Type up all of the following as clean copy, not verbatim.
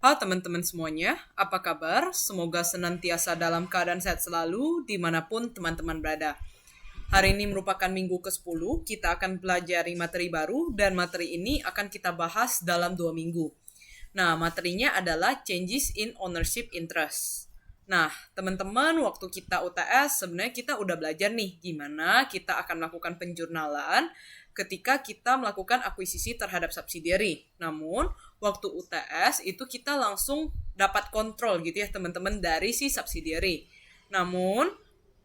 Halo teman-teman semuanya, apa kabar? Semoga senantiasa dalam keadaan sehat selalu dimanapun teman-teman berada. Hari ini merupakan minggu ke-10, kita akan pelajari materi baru dan materi ini akan kita bahas dalam 2 minggu. Nah, materinya adalah Changes in Ownership Interest. Nah, teman-teman, waktu kita UTS sebenarnya kita udah belajar nih gimana kita akan melakukan penjurnalan ketika kita melakukan akuisisi terhadap subsidiary. Namun, waktu UTS itu kita langsung dapat kontrol gitu ya teman-teman dari si subsidiary. Namun,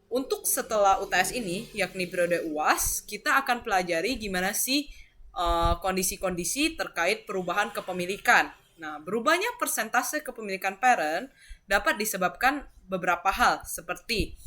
untuk setelah UTS ini, yakni periode UAS, kita akan pelajari gimana sih kondisi-kondisi terkait perubahan kepemilikan. Nah, berubahnya persentase kepemilikan parent dapat disebabkan beberapa hal, seperti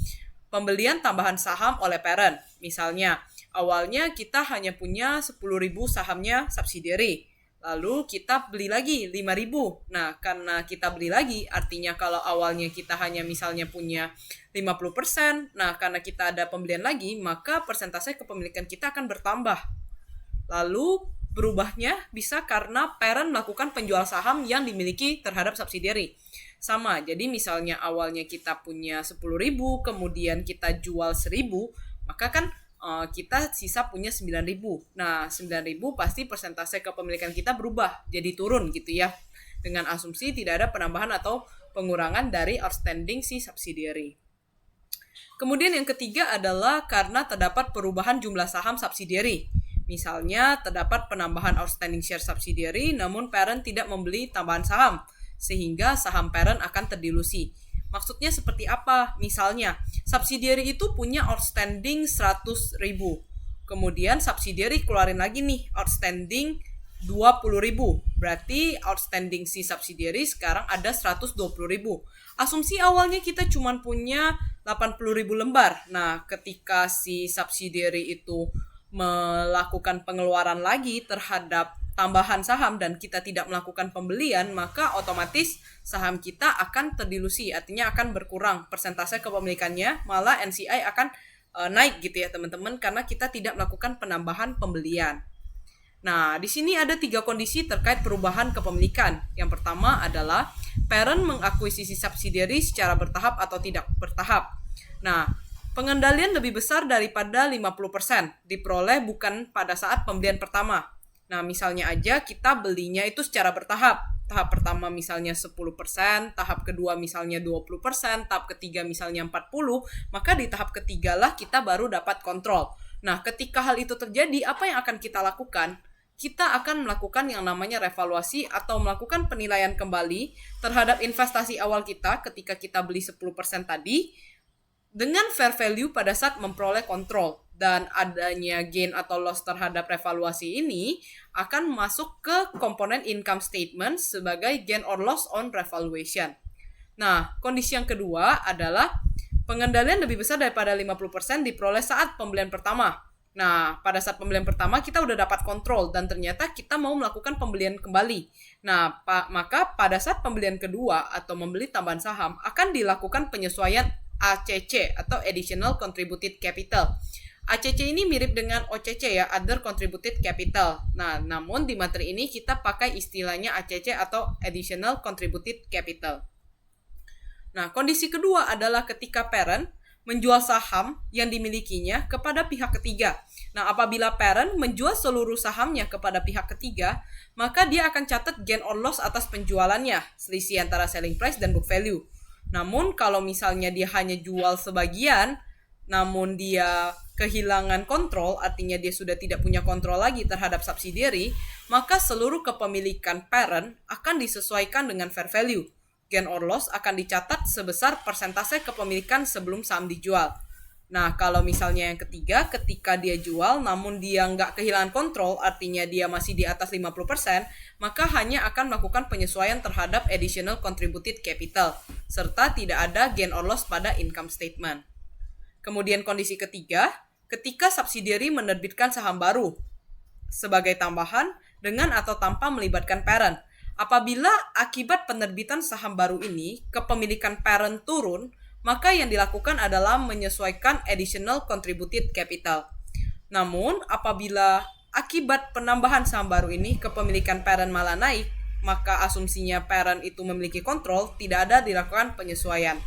pembelian tambahan saham oleh parent. Misalnya, awalnya kita hanya punya 10.000 sahamnya subsidiary. Lalu kita beli lagi 5.000. Nah, karena kita beli lagi, artinya kalau awalnya kita hanya misalnya punya 50%, nah karena kita ada pembelian lagi, maka persentase kepemilikan kita akan bertambah. Lalu berubahnya bisa karena parent melakukan penjual saham yang dimiliki terhadap subsidiary. Sama, jadi misalnya awalnya kita punya 10.000, kemudian kita jual 1.000, maka kan kita sisa punya 9.000. Nah, 9.000 pasti persentase kepemilikan kita berubah, jadi turun gitu ya. Dengan asumsi tidak ada penambahan atau pengurangan dari outstanding si subsidiary. Kemudian yang ketiga adalah karena terdapat perubahan jumlah saham subsidiary. Misalnya terdapat penambahan outstanding share subsidiary namun parent tidak membeli tambahan saham, sehingga saham parent akan terdilusi. Maksudnya seperti apa? Misalnya, subsidiary itu punya outstanding 100.000. Kemudian subsidiary keluarin lagi nih outstanding 20.000. Berarti outstanding si subsidiary sekarang ada 120.000. Asumsi awalnya kita cuma punya 80.000 lembar. Nah, ketika si subsidiary itu melakukan pengeluaran lagi terhadap tambahan saham dan kita tidak melakukan pembelian, maka otomatis saham kita akan terdilusi, artinya akan berkurang persentase kepemilikannya, malah NCI akan naik gitu ya teman-teman, karena kita tidak melakukan penambahan pembelian. Nah, di sini ada 3 kondisi terkait perubahan kepemilikan. Yang pertama adalah parent mengakuisisi subsidiary secara bertahap atau tidak bertahap. Nah, pengendalian lebih besar daripada 50% diperoleh bukan pada saat pembelian pertama. Nah, misalnya aja kita belinya itu secara bertahap. Tahap pertama misalnya 10%, tahap kedua misalnya 20%, tahap ketiga misalnya 40%, maka di tahap ketiga lah kita baru dapat kontrol. Nah, ketika hal itu terjadi, apa yang akan kita lakukan? Kita akan melakukan yang namanya revaluasi atau melakukan penilaian kembali terhadap investasi awal kita ketika kita beli 10% tadi dengan fair value pada saat memperoleh kontrol. Dan adanya gain atau loss terhadap revaluasi ini akan masuk ke komponen income statement sebagai gain or loss on revaluation. Nah, kondisi yang kedua adalah pengendalian lebih besar daripada 50% diperoleh saat pembelian pertama. Nah, pada saat pembelian pertama kita udah dapat kontrol dan ternyata kita mau melakukan pembelian kembali. Nah, maka pada saat pembelian kedua atau membeli tambahan saham akan dilakukan penyesuaian ACC atau Additional Contributed Capital. ACC ini mirip dengan OCC ya, Other Contributed Capital. Nah, namun di materi ini kita pakai istilahnya ACC atau Additional Contributed Capital. Nah, kondisi kedua adalah ketika parent menjual saham yang dimilikinya kepada pihak ketiga. Nah, apabila parent menjual seluruh sahamnya kepada pihak ketiga, maka dia akan catat gain or loss atas penjualannya, selisih antara selling price dan book value. Namun, kalau misalnya dia hanya jual sebagian, namun dia kehilangan kontrol, artinya dia sudah tidak punya kontrol lagi terhadap subsidiary, maka seluruh kepemilikan parent akan disesuaikan dengan fair value. Gain or loss akan dicatat sebesar persentase kepemilikan sebelum saham dijual. Nah, kalau misalnya yang ketiga, ketika dia jual namun dia nggak kehilangan kontrol, artinya dia masih di atas 50%, maka hanya akan melakukan penyesuaian terhadap additional contributed capital, serta tidak ada gain or loss pada income statement. Kemudian kondisi ketiga, ketika subsidiary menerbitkan saham baru sebagai tambahan dengan atau tanpa melibatkan parent. Apabila akibat penerbitan saham baru ini kepemilikan parent turun, maka yang dilakukan adalah menyesuaikan additional contributed capital. Namun, apabila akibat penambahan saham baru ini kepemilikan parent malah naik, maka asumsinya parent itu memiliki kontrol, tidak ada dilakukan penyesuaian.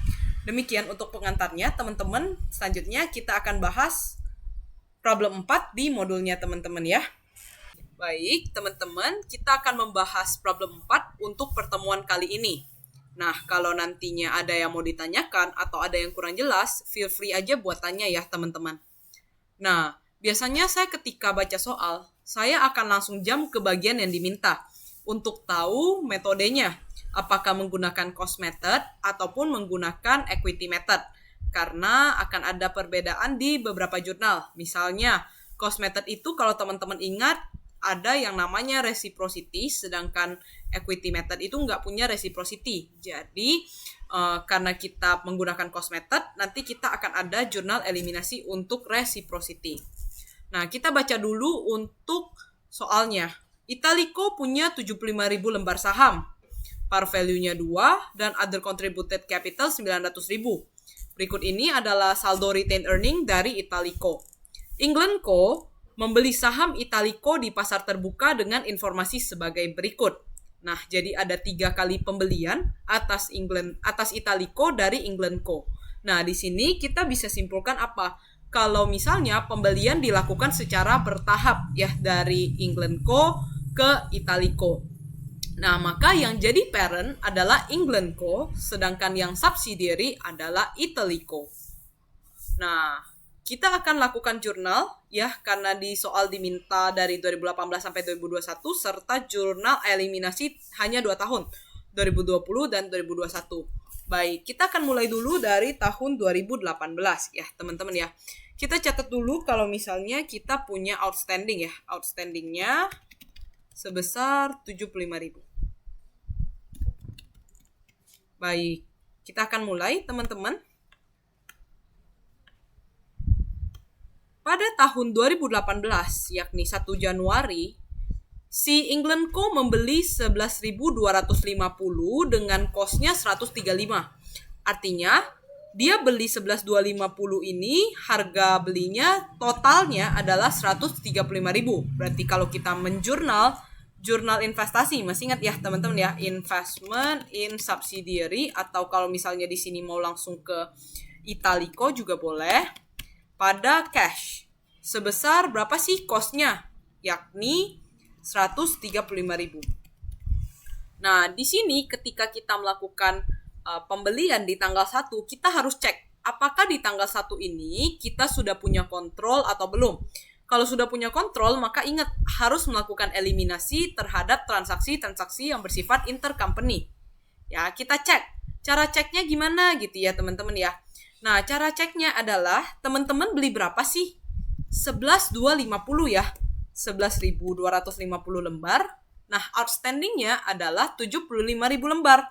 Demikian untuk pengantarnya, teman-teman. Selanjutnya kita akan bahas problem 4 di modulnya teman-teman ya. Baik, teman-teman, kita akan membahas problem 4 untuk pertemuan kali ini. Nah, kalau nantinya ada yang mau ditanyakan atau ada yang kurang jelas, feel free aja buat tanya ya, teman-teman. Nah, biasanya saya ketika baca soal, saya akan langsung jump ke bagian yang diminta untuk tahu metodenya, apakah menggunakan cost method ataupun menggunakan equity method, karena akan ada perbedaan di beberapa jurnal. Misalnya, cost method itu kalau teman-teman ingat, ada yang namanya reciprocity, sedangkan equity method itu nggak punya reciprocity. Jadi, karena kita menggunakan cost method, nanti kita akan ada jurnal eliminasi untuk reciprocity. Nah, kita baca dulu untuk soalnya. Italico punya 75.000 lembar saham. Par value-nya 2 dan other contributed capital 900.000. Berikut ini adalah saldo retained earning dari Italico. England Co. membeli saham Italico di pasar terbuka dengan informasi sebagai berikut. Nah, jadi ada 3 kali pembelian atas Italico dari England Co. Nah, di sini kita bisa simpulkan apa? Kalau misalnya pembelian dilakukan secara bertahap ya dari England Co ke Italico. Nah, maka yang jadi parent adalah England Co, sedangkan yang subsidiary adalah Italico. Nah, kita akan lakukan jurnal ya, karena di soal diminta dari 2018 sampai 2021, serta jurnal eliminasi hanya 2 tahun, 2020 dan 2021. Baik, kita akan mulai dulu dari tahun 2018 ya, teman-teman ya. Kita catat dulu kalau misalnya kita punya outstanding ya. Outstandingnya sebesar 75.000. Baik, kita akan mulai teman-teman. Pada tahun 2018, yakni 1 Januari, si England Co membeli 11.250 dengan cost-nya 135. Artinya, dia beli 11.250 ini, harga belinya totalnya adalah 135.000. Berarti kalau kita menjurnal, jurnal investasi, masih ingat ya teman-teman ya, investment in subsidiary, atau kalau misalnya di sini mau langsung ke Italico juga boleh, pada cash. Sebesar berapa sih cost-nya? Yakni 135.000. Nah, di sini ketika kita melakukan pembelian di tanggal 1, kita harus cek apakah di tanggal 1 ini kita sudah punya kontrol atau belum. Kalau sudah punya kontrol, maka ingat harus melakukan eliminasi terhadap transaksi-transaksi yang bersifat intercompany. Ya, kita cek. Cara ceknya gimana gitu ya, teman-teman ya. Nah, cara ceknya adalah teman-teman beli berapa sih? 11.250 ya. 11.250 lembar. Nah, outstandingnya adalah 75.000 lembar.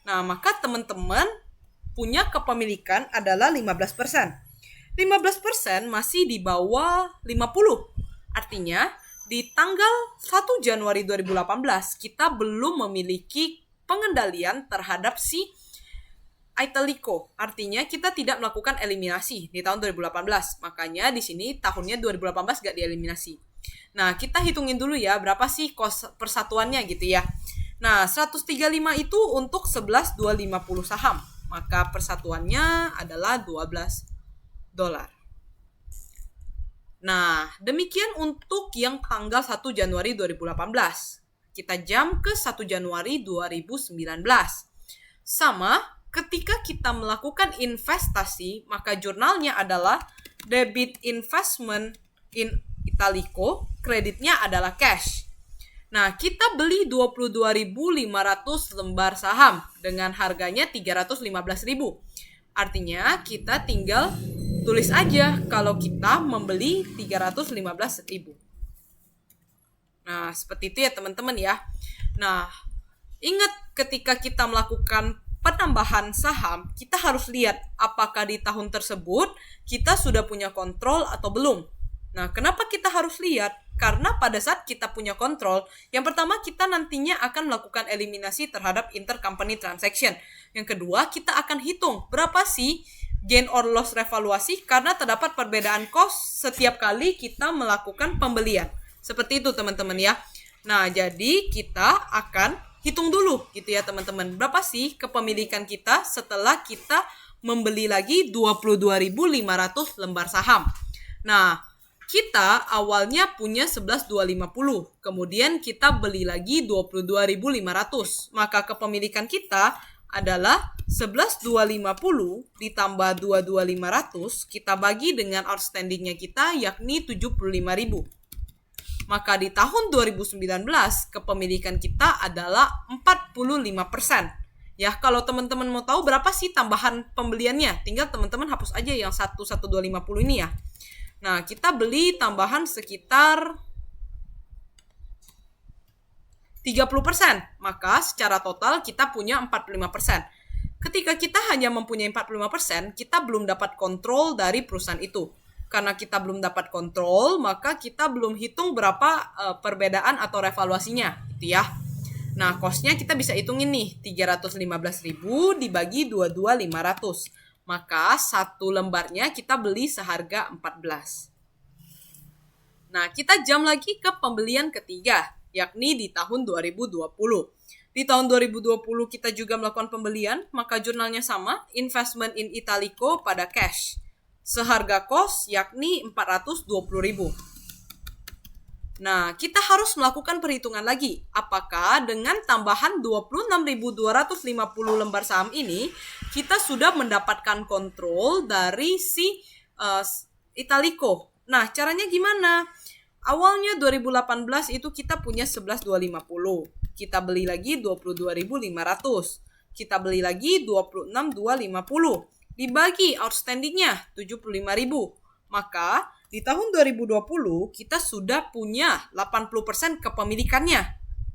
Nah, maka teman-teman punya kepemilikan adalah 15%. 15% masih di bawah 50. Artinya, di tanggal 1 Januari 2018, kita belum memiliki pengendalian terhadap si Italico. Artinya, kita tidak melakukan eliminasi di tahun 2018. Makanya di sini tahunnya 2018 gak dieliminasi. Nah, kita hitungin dulu ya, berapa sih cost persatuannya gitu ya. Nah, 135 itu untuk 11.250 saham. Maka persatuannya adalah $12. Nah, demikian untuk yang tanggal 1 Januari 2018. Kita jump ke 1 Januari 2019. Sama, ketika kita melakukan investasi, maka jurnalnya adalah debit investment in Italico, kreditnya adalah cash. Nah, kita beli 22.500 lembar saham dengan harganya 315.000. Artinya, kita tinggal tulis aja kalau kita membeli 315.000. Nah, seperti itu ya teman-teman ya. Nah, ingat ketika kita melakukan penambahan saham, kita harus lihat apakah di tahun tersebut kita sudah punya kontrol atau belum. Nah, kenapa kita harus lihat? Karena pada saat kita punya kontrol, yang pertama kita nantinya akan melakukan eliminasi terhadap intercompany transaction. Yang kedua, kita akan hitung berapa sih gain or loss revaluasi karena terdapat perbedaan cost setiap kali kita melakukan pembelian. Seperti itu teman-teman ya. Nah, jadi kita akan hitung dulu gitu ya teman-teman. Berapa sih kepemilikan kita setelah kita membeli lagi 22.500 lembar saham. Nah, kita awalnya punya 11.250. Kemudian kita beli lagi 22.500. Maka kepemilikan kita adalah 11.250 ditambah 22.500 kita bagi dengan outstandingnya kita yakni 75.000. Maka di tahun 2019 kepemilikan kita adalah 45%. Ya, kalau teman-teman mau tahu berapa sih tambahan pembeliannya, tinggal teman-teman hapus aja yang 11250 ini ya. Nah, kita beli tambahan sekitar 30%, maka secara total kita punya 45%. Ketika kita hanya mempunyai 45%, kita belum dapat kontrol dari perusahaan itu. Karena kita belum dapat kontrol, maka kita belum hitung berapa perbedaan atau revaluasinya, gitu ya. Nah, cost-nya kita bisa hitungin nih, 315.000 dibagi 22.500. Maka satu lembarnya kita beli seharga 14. Nah, kita jump lagi ke pembelian ketiga, yakni di tahun 2020. Di tahun 2020 kita juga melakukan pembelian, maka jurnalnya sama, investment in Italico pada cash. Seharga cost yakni 420.000. Nah, kita harus melakukan perhitungan lagi. Apakah dengan tambahan 26.250 lembar saham ini, kita sudah mendapatkan kontrol dari si Italico. Nah, caranya gimana? Awalnya 2018 itu kita punya 11.250. Kita beli lagi 22.500. Kita beli lagi 26.250. Dibagi outstandingnya 75.000. Maka di tahun 2020 kita sudah punya 80% kepemilikannya.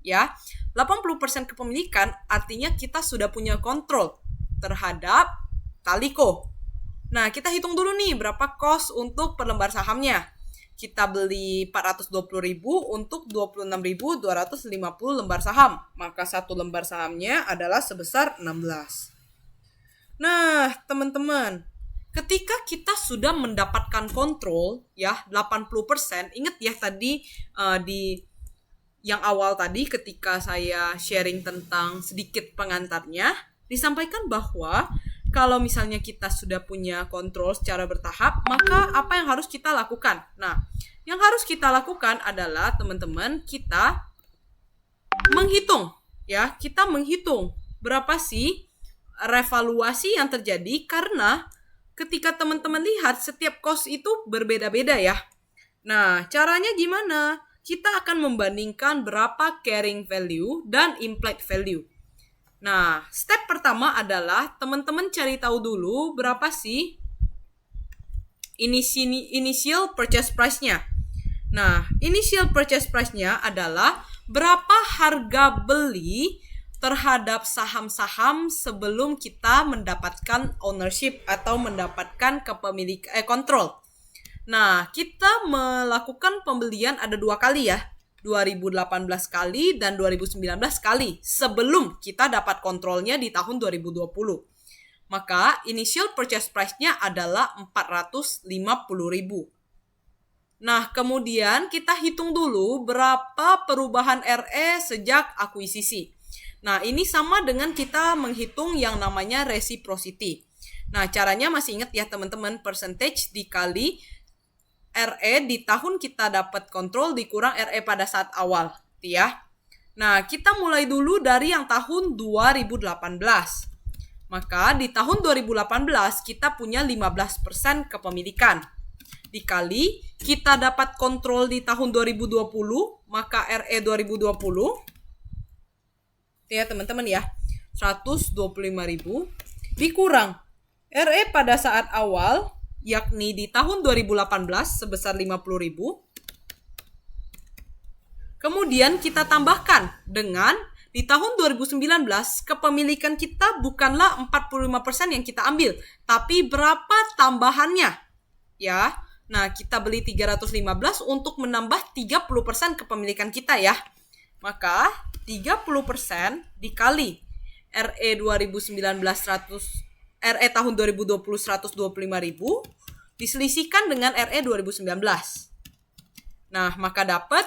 Ya, 80% kepemilikan artinya kita sudah punya kontrol terhadap Italico. Nah, kita hitung dulu nih berapa cost untuk per lembar sahamnya. Kita beli 420.000 untuk 26.250 lembar saham. Maka satu lembar sahamnya adalah sebesar 16. Nah, teman-teman, ketika kita sudah mendapatkan kontrol, ya, 80%, ingat ya tadi di yang awal tadi ketika saya sharing tentang sedikit pengantarnya, disampaikan bahwa kalau misalnya kita sudah punya kontrol secara bertahap, maka apa yang harus kita lakukan? Nah, yang harus kita lakukan adalah, teman-teman, kita menghitung, ya, kita menghitung berapa sih revaluasi yang terjadi karena ketika teman-teman lihat setiap cost itu berbeda-beda ya. Nah, caranya gimana? Kita akan membandingkan berapa carrying value dan implied value. Nah, step pertama adalah teman-teman cari tahu dulu berapa sih initial purchase price-nya. Nah, initial purchase price-nya adalah berapa harga beli terhadap saham-saham sebelum kita mendapatkan ownership atau mendapatkan kontrol. Nah, kita melakukan pembelian ada 2 kali ya. 2018 kali dan 2019 kali sebelum kita dapat kontrolnya di tahun 2020. Maka initial purchase price-nya adalah 450.000. Nah, kemudian kita hitung dulu berapa perubahan RE sejak akuisisi. Nah, ini sama dengan kita menghitung yang namanya reciprocity. Nah, caranya masih ingat ya teman-teman, percentage dikali RE di tahun kita dapat kontrol dikurang RE pada saat awal, ya. Nah, kita mulai dulu dari yang tahun 2018. Maka di tahun 2018 kita punya 15% kepemilikan. Dikali kita dapat kontrol di tahun 2020, maka RE 2020 ya teman-teman ya, 125.000 dikurang RE pada saat awal yakni di tahun 2018 sebesar 50.000. Kemudian kita tambahkan dengan di tahun 2019 kepemilikan kita bukanlah 45% yang kita ambil, tapi berapa tambahannya. Ya. Nah, kita beli 315 untuk menambah 30% kepemilikan kita ya. Maka 30% dikali RE 2019 RE tahun 2020 125.000 diselisihkan dengan RE 2019. Nah, maka dapat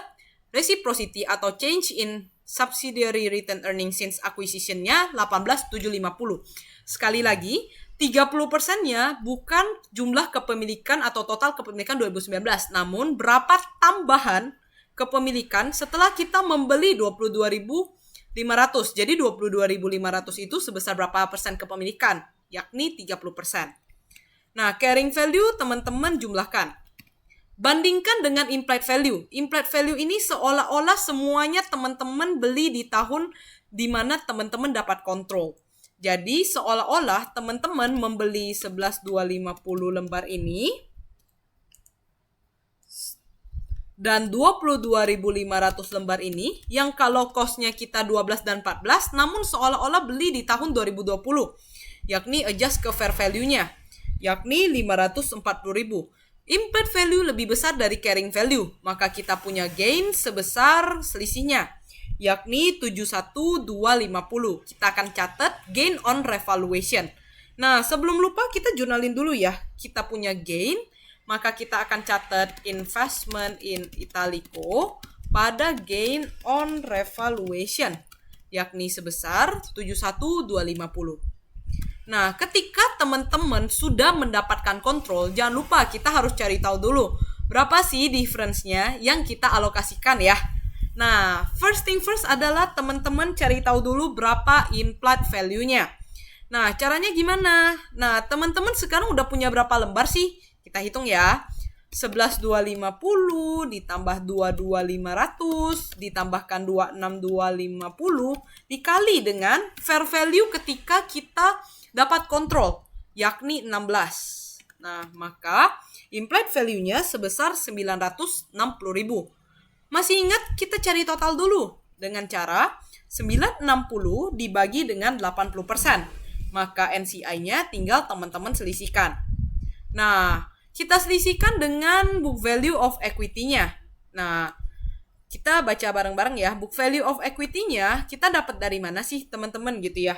reciprocity atau change in subsidiary return earnings since acquisition-nya 18,750. Sekali lagi, 30%-nya bukan jumlah kepemilikan atau total kepemilikan 2019, namun berapa tambahan kepemilikan setelah kita membeli 22.500. Jadi 22.500 itu sebesar berapa persen kepemilikan? Yakni 30%. Nah, carrying value teman-teman jumlahkan. Bandingkan dengan implied value. Implied value ini seolah-olah semuanya teman-teman beli di tahun di mana teman-teman dapat kontrol. Jadi seolah-olah teman-teman membeli 11.250 lembar ini dan 22.500 lembar ini yang kalau cost-nya kita 12 dan 14 namun seolah-olah beli di tahun 2020, yakni adjust ke fair value-nya, yakni 540.000. Implied value lebih besar dari carrying value, maka kita punya gain sebesar selisihnya, yakni 71.250. Kita akan catat gain on revaluation. Nah, sebelum lupa kita jurnalin dulu ya. Kita punya gain, maka kita akan catat investment in Italico pada gain on revaluation, yakni sebesar 71.250. Nah, ketika teman-teman sudah mendapatkan kontrol, jangan lupa kita harus cari tahu dulu berapa sih difference-nya yang kita alokasikan ya. Nah, first thing first adalah teman-teman cari tahu dulu berapa implied value-nya. Nah, caranya gimana? Nah, teman-teman sekarang udah punya berapa lembar sih? Kita hitung ya. 11.250 ditambah 22.500 ditambahkan 26.250 dikali dengan fair value ketika kita dapat kontrol, yakni 16. Nah, maka implied value-nya sebesar 960.000. Masih ingat kita cari total dulu dengan cara 960 dibagi dengan 80%. Maka NCI-nya tinggal teman-teman selisihkan. Nah, kita selisihkan dengan book value of equity-nya. Nah, kita baca bareng-bareng ya. Book value of equity-nya kita dapat dari mana sih teman-teman gitu ya.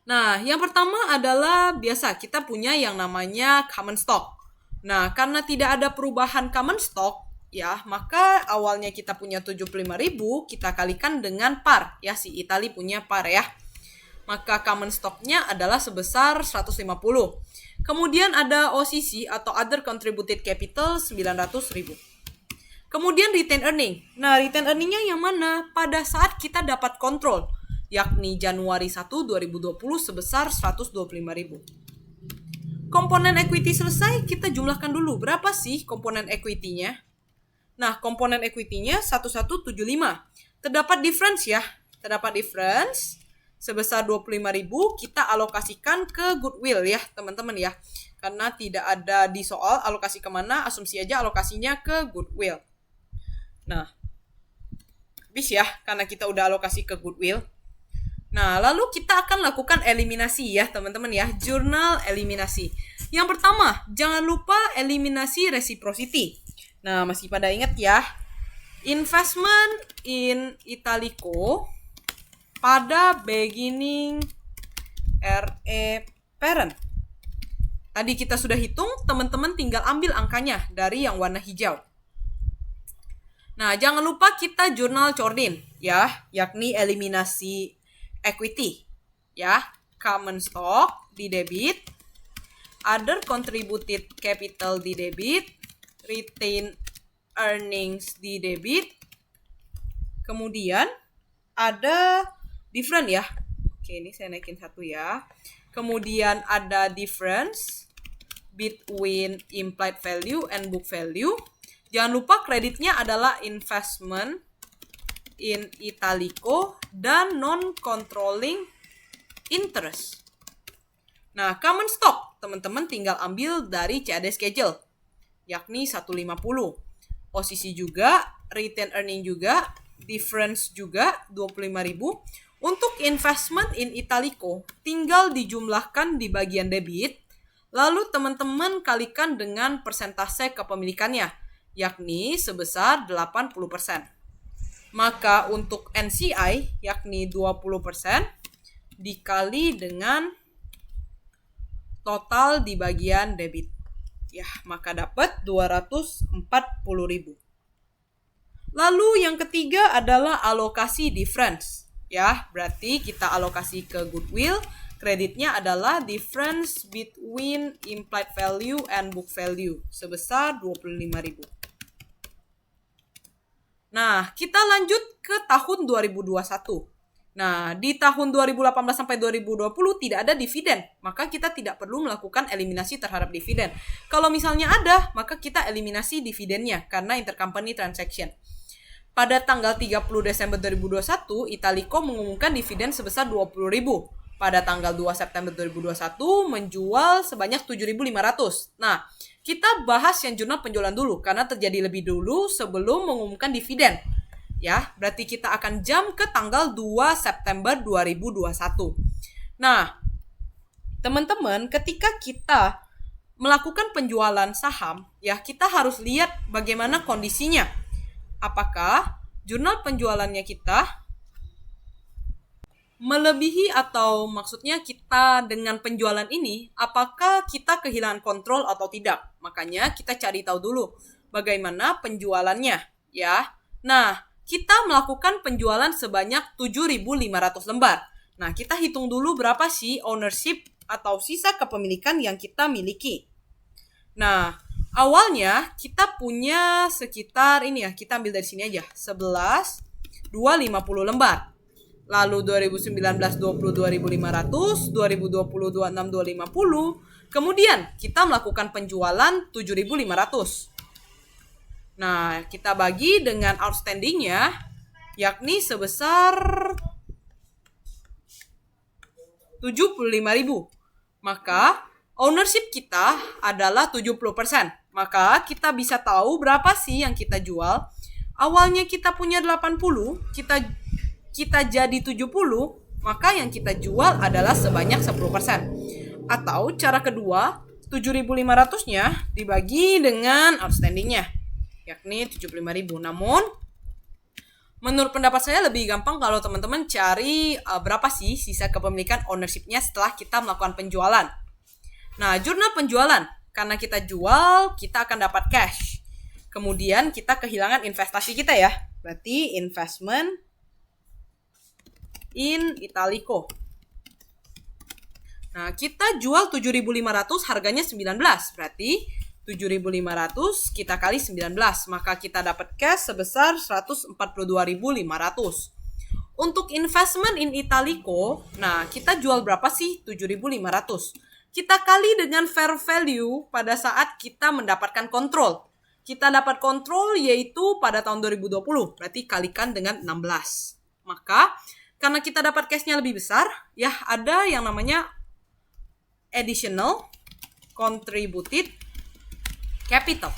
Nah, yang pertama adalah biasa kita punya yang namanya common stock. Nah, karena tidak ada perubahan common stock, ya, maka awalnya kita punya 75.000, kita kalikan dengan par, ya, si Itali punya par ya. Maka common stock-nya adalah sebesar 150. Kemudian ada OCC atau Other Contributed Capital 900.000. Kemudian retain earning. Nah, retain earning-nya yang mana? Pada saat kita dapat kontrol, yakni Januari 1, 2020 sebesar 125.000. Komponen equity selesai, kita jumlahkan dulu. Berapa sih komponen equity-nya? Nah, komponen equity-nya 1175. Terdapat difference ya. Terdapat difference sebesar 25.000 kita alokasikan ke goodwill ya, teman-teman ya. Karena tidak ada di soal alokasi kemana, asumsi aja alokasinya ke goodwill. Nah, habis ya, karena kita udah alokasi ke goodwill. Nah, lalu kita akan lakukan eliminasi ya, teman-teman ya. Jurnal eliminasi. Yang pertama, jangan lupa eliminasi reciprocity. Nah, masih pada ingat ya. Investment in Italico pada beginning RE parent. Tadi kita sudah hitung, teman-teman tinggal ambil angkanya dari yang warna hijau. Nah, jangan lupa kita jurnal Chordin ya, yakni eliminasi equity ya, common stock di debit, other contributed capital di debit, retained earnings di debit, kemudian ada different ya. Oke, ini saya naikin satu ya. Kemudian ada difference between implied value and book value. Jangan lupa kreditnya adalah investment in Italico dan non-controlling interest. Nah, common stock, teman-teman tinggal ambil dari CAD schedule, yakni 150. Posisi juga, retain earning juga, difference juga 25.000. Untuk investment in Italico, tinggal dijumlahkan di bagian debit, lalu teman-teman kalikan dengan persentase kepemilikannya, yakni sebesar 80%. Maka untuk NCI, yakni 20%, dikali dengan total di bagian debit. Ya, maka dapat 240.000. Lalu yang ketiga adalah alokasi difference. Ya, berarti kita alokasi ke goodwill. Kreditnya adalah difference between implied value and book value sebesar 25.000. Nah, kita lanjut ke tahun 2021. Nah, di tahun 2018 sampai 2020 tidak ada dividen, maka kita tidak perlu melakukan eliminasi terhadap dividen. Kalau misalnya ada, maka kita eliminasi dividennya karena intercompany transaction. Pada tanggal 30 Desember 2021, Italico mengumumkan dividen sebesar 20.000. Pada tanggal 2 September 2021 menjual sebanyak 7.500. Nah, kita bahas yang jurnal penjualan dulu karena terjadi lebih dulu sebelum mengumumkan dividen. Ya, berarti kita akan jump ke tanggal 2 September 2021. Nah, teman-teman, ketika kita melakukan penjualan saham, ya kita harus lihat bagaimana kondisinya. Apakah jurnal penjualannya kita melebihi atau maksudnya kita dengan penjualan ini, apakah kita kehilangan kontrol atau tidak? Makanya kita cari tahu dulu bagaimana penjualannya, ya. Nah, kita melakukan penjualan sebanyak 7.500 lembar. Nah, kita hitung dulu berapa sih ownership atau sisa kepemilikan yang kita miliki. Nah, awalnya kita punya sekitar ini ya, kita ambil dari sini aja, 11, 250 lembar. Lalu 2019 20 2.500, 2020 26 250. Kemudian kita melakukan penjualan 7.500. Nah, kita bagi dengan outstandingnya, yakni sebesar 75.000. Maka, ownership kita adalah 70%. Maka, kita bisa tahu berapa sih yang kita jual. Awalnya kita punya 80, kita jadi 70, maka yang kita jual adalah sebanyak 10%. Atau, cara kedua, 7.500-nya dibagi dengan outstandingnya, yakni 75.000. Namun, menurut pendapat saya lebih gampang kalau teman-teman cari berapa sih sisa kepemilikan ownership-nya setelah kita melakukan penjualan. Nah, jurnal penjualan. Karena kita jual, kita akan dapat cash. Kemudian kita kehilangan investasi kita ya. Berarti investment in Italico. Nah, kita jual 7.500, harganya 19. Berarti 7.500 kita kali 19, maka kita dapat cash sebesar 142.500. Untuk investment in Italico, nah kita jual berapa sih? 7.500. Kita kali dengan fair value pada saat kita mendapatkan kontrol. Kita dapat kontrol yaitu pada tahun 2020, berarti kalikan dengan 16. Maka karena kita dapat cashnya lebih besar, ya ada yang namanya additional contributed capital,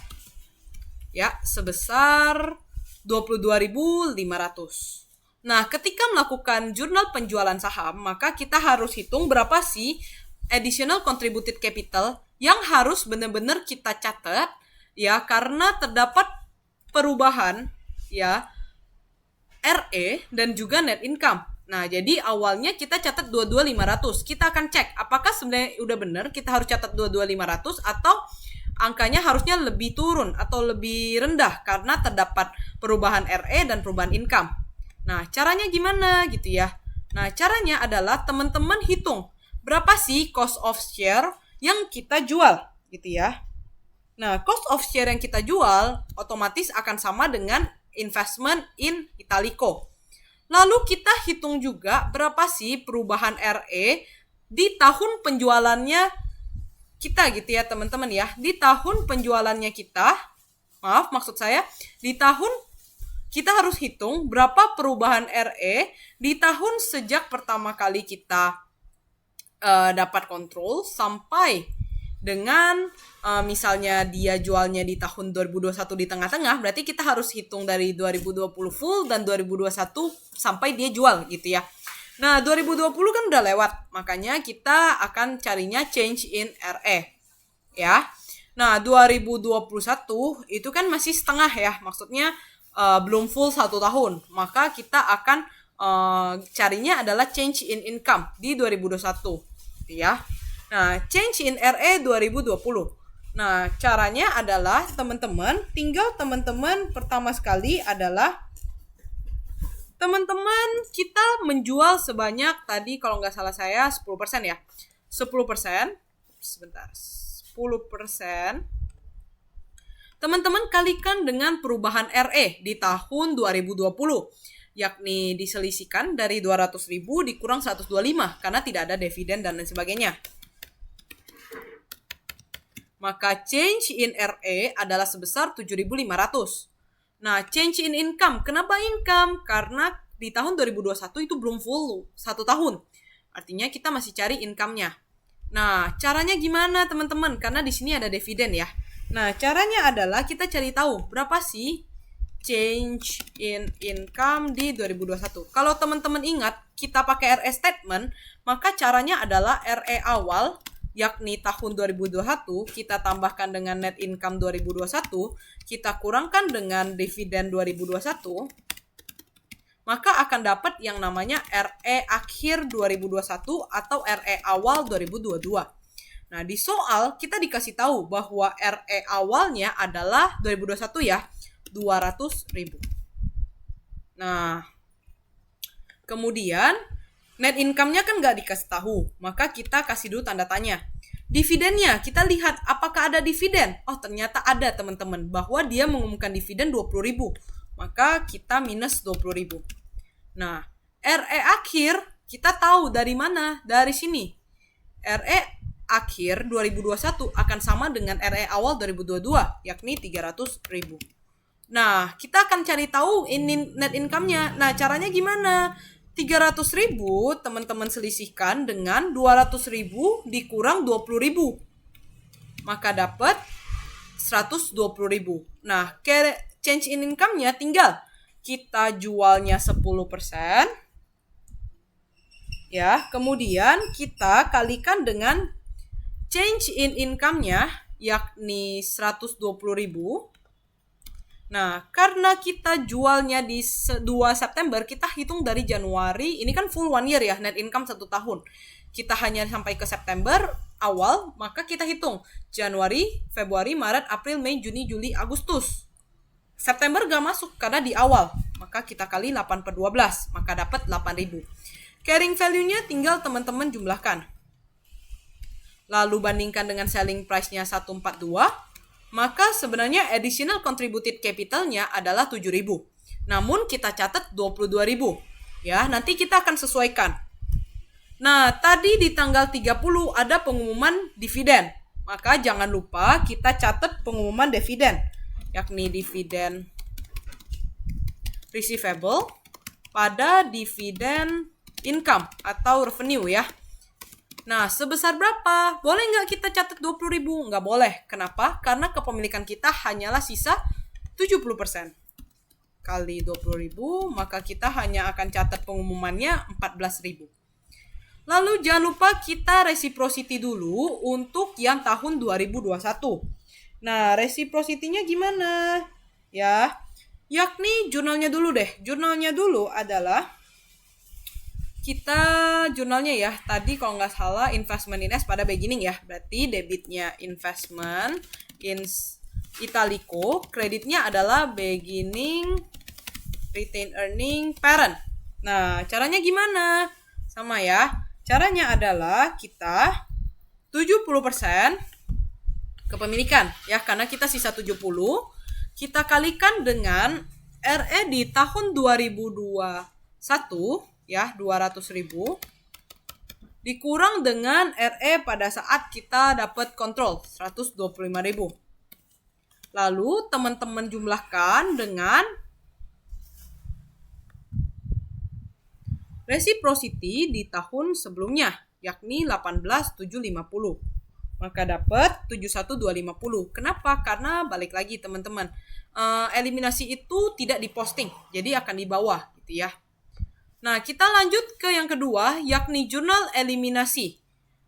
ya, sebesar 22.500. Nah, ketika melakukan jurnal penjualan saham, maka kita harus hitung berapa sih additional contributed capital yang harus benar-benar kita catat, ya, karena terdapat perubahan, ya, RE dan juga net income. Nah, jadi awalnya kita catat 22.500. Kita akan cek apakah sebenarnya udah benar kita harus catat 22.500 atau angkanya harusnya lebih turun atau lebih rendah karena terdapat perubahan RE dan perubahan income. Nah, caranya gimana gitu ya? Nah, caranya adalah teman-teman hitung berapa sih cost of share yang kita jual gitu ya. Nah, cost of share yang kita jual otomatis akan sama dengan investment in Italico. Lalu kita hitung juga berapa sih perubahan RE di tahun penjualannya kita gitu ya teman-teman ya. Di tahun penjualannya kita, di tahun kita harus hitung berapa perubahan RE di tahun sejak pertama kali kita dapat kontrol sampai dengan misalnya dia jualnya di tahun 2021 di tengah-tengah, berarti kita harus hitung dari 2020 full dan 2021 sampai dia jual gitu ya. Nah, 2020 kan udah lewat, makanya kita akan carinya change in RE, ya. Nah, 2021 itu kan masih setengah ya, maksudnya belum full 1 tahun. Maka kita akan carinya adalah change in income di 2021, ya. Nah, change in RE 2020. Nah, caranya adalah tinggal teman-teman pertama sekali adalah teman-teman kita menjual sebanyak tadi kalau nggak salah saya 10% ya. 10%, sebentar, 10%. Teman-teman kalikan dengan perubahan RE di tahun 2020, yakni diselisihkan dari 200.000 dikurang 125 karena tidak ada dividen dan lain sebagainya. Maka change in RE adalah sebesar 7.500. Nah, change in income. Kenapa income? Karena di tahun 2021 itu belum full 1 tahun. Artinya kita masih cari income-nya. Nah, caranya gimana teman-teman? Karena di sini ada dividen ya. Nah, caranya adalah kita cari tahu berapa sih change in income di 2021. Kalau teman-teman ingat, kita pakai RE statement, maka caranya adalah RE awal yakni tahun 2021, kita tambahkan dengan net income 2021, kita kurangkan dengan dividen 2021, maka akan dapat yang namanya RE akhir 2021 atau RE awal 2022. Nah, di soal kita dikasih tahu bahwa RE awalnya adalah 2021 ya, 200.000. Nah, kemudian net income-nya kan nggak dikasih tahu, maka kita kasih dulu tanda tanya. Dividennya, kita lihat apakah ada dividen. Oh, ternyata ada teman-teman, bahwa dia mengumumkan dividen 20.000. Maka kita minus 20.000. Nah, RE akhir kita tahu dari mana? Dari sini. RE akhir 2021 akan sama dengan RE awal 2022, yakni 300.000. Nah, kita akan cari tahu ini net income-nya. Nah, caranya gimana? 300.000 teman-teman selisihkan dengan 200.000 dikurang 20.000. Maka dapat 120.000. Nah, change in income-nya tinggal kita jualnya 10%. Ya, kemudian kita kalikan dengan change in income-nya yakni 120.000. Nah, karena kita jualnya di 2 September, kita hitung dari Januari, ini kan full 1 year ya, net income 1 tahun. Kita hanya sampai ke September awal, maka kita hitung Januari, Februari, Maret, April, Mei, Juni, Juli, Agustus. September gak masuk karena di awal, maka kita kali 8/12, maka dapat 8.000. Carrying value-nya tinggal teman-teman jumlahkan. Lalu bandingkan dengan selling price-nya 142, maka sebenarnya additional contributed capital-nya adalah 7.000. Namun kita catat 22.000. Ya, nanti kita akan sesuaikan. Nah, tadi di tanggal 30 ada pengumuman dividen. Maka jangan lupa kita catat pengumuman dividen, yakni dividen receivable pada dividen income atau revenue ya. Nah, sebesar berapa? Boleh nggak kita catat 20.000? Nggak boleh. Kenapa? Karena kepemilikan kita hanyalah sisa 70%. Kali 20.000, maka kita hanya akan catat pengumumannya 14.000. Lalu jangan lupa kita reciprocity dulu untuk yang tahun 2021. Nah, reciprocity-nya gimana? Ya, yakni jurnalnya dulu deh. Jurnalnya dulu adalah kita jurnalnya ya, tadi kalau nggak salah investment in S pada beginning ya, berarti debitnya investment in italico, kreditnya adalah beginning, retained earning, parent. Nah, caranya gimana? Sama ya, caranya adalah kita 70% kepemilikan ya, karena kita sisa 70, kita kalikan dengan RE di tahun 2021 ya, 200.000 dikurang dengan RE pada saat kita dapat kontrol 125.000. Lalu teman-teman jumlahkan dengan reciprocity di tahun sebelumnya yakni 18.750. Maka dapat 71.250. Kenapa? Karena balik lagi teman-teman, eliminasi itu tidak diposting, jadi akan di bawah gitu ya. Nah, kita lanjut ke yang kedua, yakni jurnal eliminasi.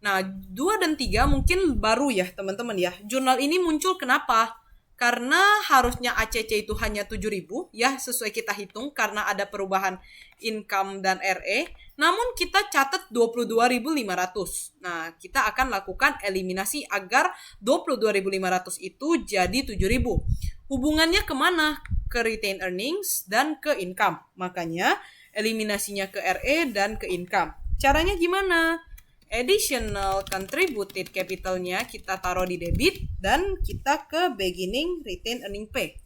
Nah, 2 dan 3 mungkin baru ya teman-teman ya. Jurnal ini muncul kenapa? Karena harusnya ACC itu hanya 7.000 ya, sesuai kita hitung karena ada perubahan income dan RE. Namun kita catat 22.500. Nah, kita akan lakukan eliminasi agar 22.500 itu jadi 7.000. Hubungannya kemana? Ke retained earnings dan ke income. Makanya eliminasinya ke RE dan ke income. Caranya gimana? Additional contributed capitalnya kita taruh di debit dan kita ke beginning retained earning pay.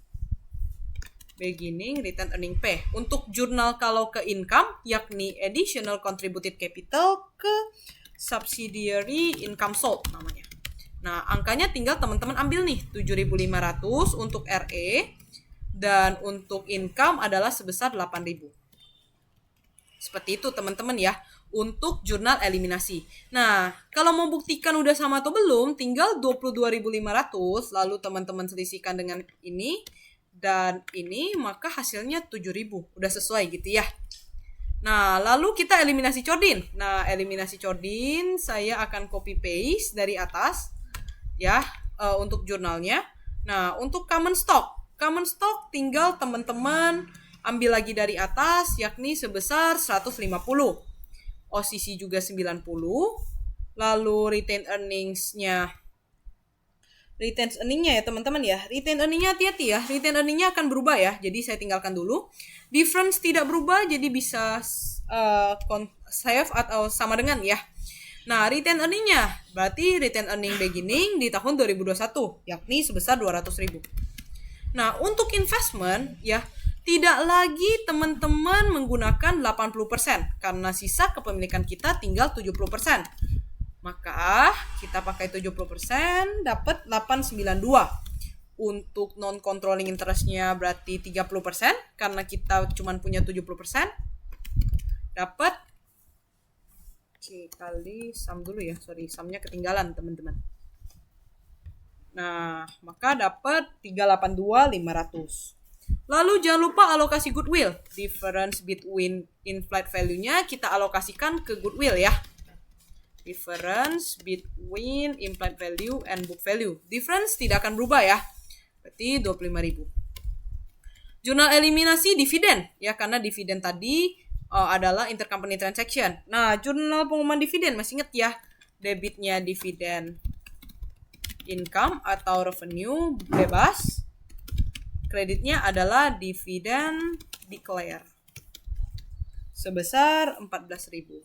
Beginning retained earning pay. Untuk jurnal kalau ke income, yakni additional contributed capital ke subsidiary income sold namanya. Nah, angkanya tinggal teman-teman ambil nih, 7.500 untuk RE dan untuk income adalah sebesar 8.000. Seperti itu teman-teman ya, untuk jurnal eliminasi. Nah, kalau mau buktikan udah sama atau belum, tinggal 22.500, lalu teman-teman selisihkan dengan ini dan ini, maka hasilnya 7.000. Udah sesuai gitu ya. Nah, lalu kita eliminasi Cordin. Nah, eliminasi Cordin saya akan copy paste dari atas ya, untuk jurnalnya. Nah, untuk common stock tinggal teman-teman ambil lagi dari atas, yakni sebesar 150. OCC juga 90. Lalu retained earnings-nya ya teman-teman ya. Retained earning-nya hati-hati ya. Retained earning-nya akan berubah ya. Jadi saya tinggalkan dulu. Difference tidak berubah, jadi bisa save atau sama dengan ya. Nah, retained earning-nya berarti retained earning beginning di tahun 2021, yakni sebesar 200.000. Nah, untuk investment ya, tidak lagi teman-teman menggunakan 80% karena sisa kepemilikan kita tinggal 70%. Maka kita pakai 70% dapat 892. Untuk non-controlling interest-nya berarti 30% karena kita cuma punya 70%. Dapat kali sum dulu ya. Sorry, sumnya ketinggalan teman-teman. Nah, maka dapat 382.500. Lalu jangan lupa alokasi goodwill. Difference between in-flight value-nya kita alokasikan ke goodwill ya. Difference between in-flight value and book value. Difference tidak akan berubah ya. Berarti 25.000. Jurnal eliminasi dividen ya, karena dividen tadi adalah intercompany transaction. Nah, jurnal pengumuman dividen masih ingat ya. Debitnya dividen income atau revenue bebas. Kreditnya adalah dividen declare sebesar 14.000.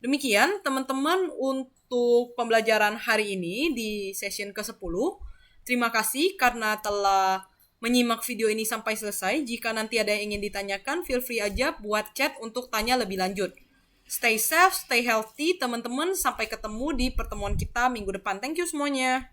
Demikian teman-teman untuk pembelajaran hari ini di session ke-10. Terima kasih karena telah menyimak video ini sampai selesai. Jika nanti ada yang ingin ditanyakan, feel free aja buat chat untuk tanya lebih lanjut. Stay safe, stay healthy teman-teman. Sampai ketemu di pertemuan kita minggu depan. Thank you semuanya.